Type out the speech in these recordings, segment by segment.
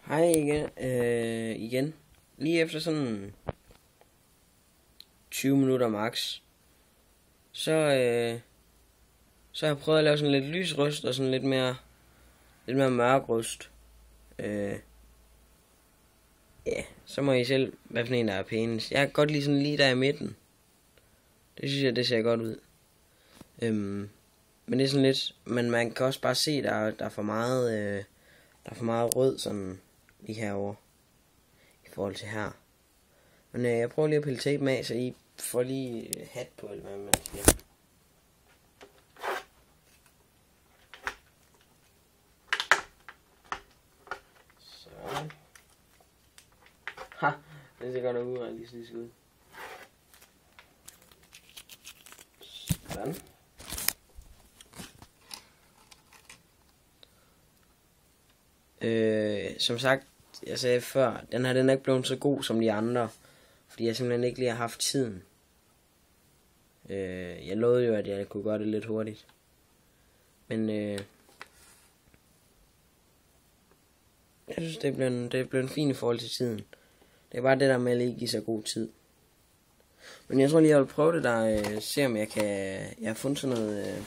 Hej igen. Lige efter sådan 20 minutter max, så har jeg prøvet at lave sådan lidt lysrøst og sådan lidt mere mørk røst. Ja, så må I selv, hvad for en der er pænest. Jeg kan godt lide sådan lige der i midten. Det synes jeg, det ser godt ud. Men det er sådan lidt, men man kan også bare se, der er for meget, rød sådan lige herovre i forhold til her. Men jeg prøver lige at pille tape af, så I får lige hat på, eller hvad man siger. Så. Ha! Det ser godt nok urealistisk ud. Sådan. Som sagt, jeg sagde før, den er ikke blevet så god som de andre, fordi jeg simpelthen ikke lige har haft tiden. Jeg lovede jo, at jeg kunne gøre det lidt hurtigt. Men jeg synes, det er blevet fint i forhold til tiden. Det er bare det der med at lige give sig god tid. Men jeg tror lige, jeg vil prøve det der, se om jeg kan... Jeg har fundet sådan noget...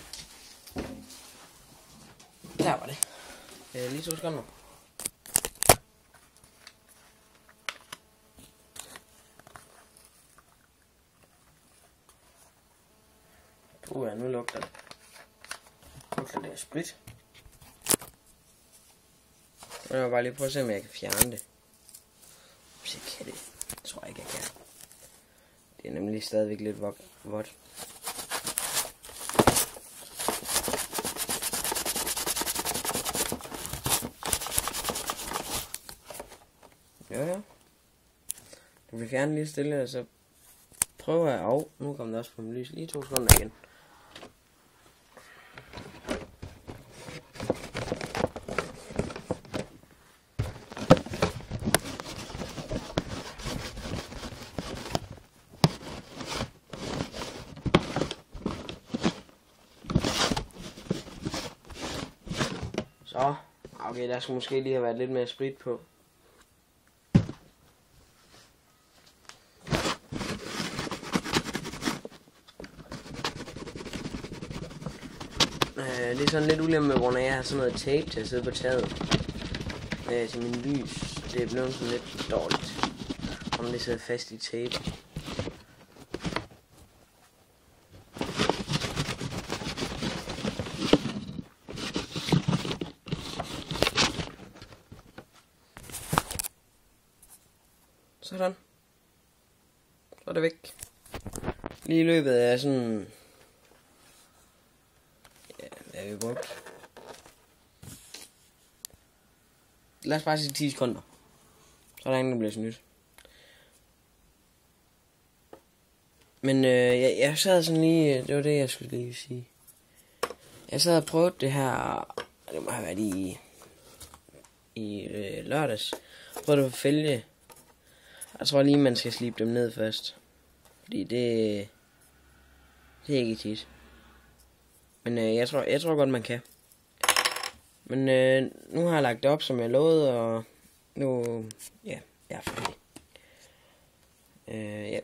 Der var det. Lige 2 sekunder. Nu lugter det. Lugter det af sprit. Jeg vil bare lige prøve at se, om jeg kan fjerne det. Hvis jeg kan det. Jeg tror ikke, jeg kan. Det er nemlig stadigvæk lidt vådt. Ja. Du vil fjerne lige stille, og så prøver jeg nu kommer det også på min lys. Lige 2 sekunder igen. Så, okay, der skulle måske lige have været lidt mere sprit på. Det er sådan lidt ulempe med, hvor jeg har sådan noget tape til at sidde på taget til min lys. Det er blevet sådan lidt dårligt, om det sidder fast i tape. Sådan. Så er det væk. Lige i løbet af sådan... Ja, hvad er vi brugt? Lad os bare sige 10 sekunder. Så er der ingen, der bliver snydt. Men jeg sad sådan lige... Det var det, jeg skulle lige sige. Jeg sad og prøvede det her... Det må have været i lørdags. Jeg prøvede det på fælge. Jeg tror lige, man skal slibe dem ned først. Fordi det er ikke tit. Men jeg tror godt, man kan. Men nu har jeg lagt det op, som jeg lovede, og nu, ja, jeg er færdig. Ja.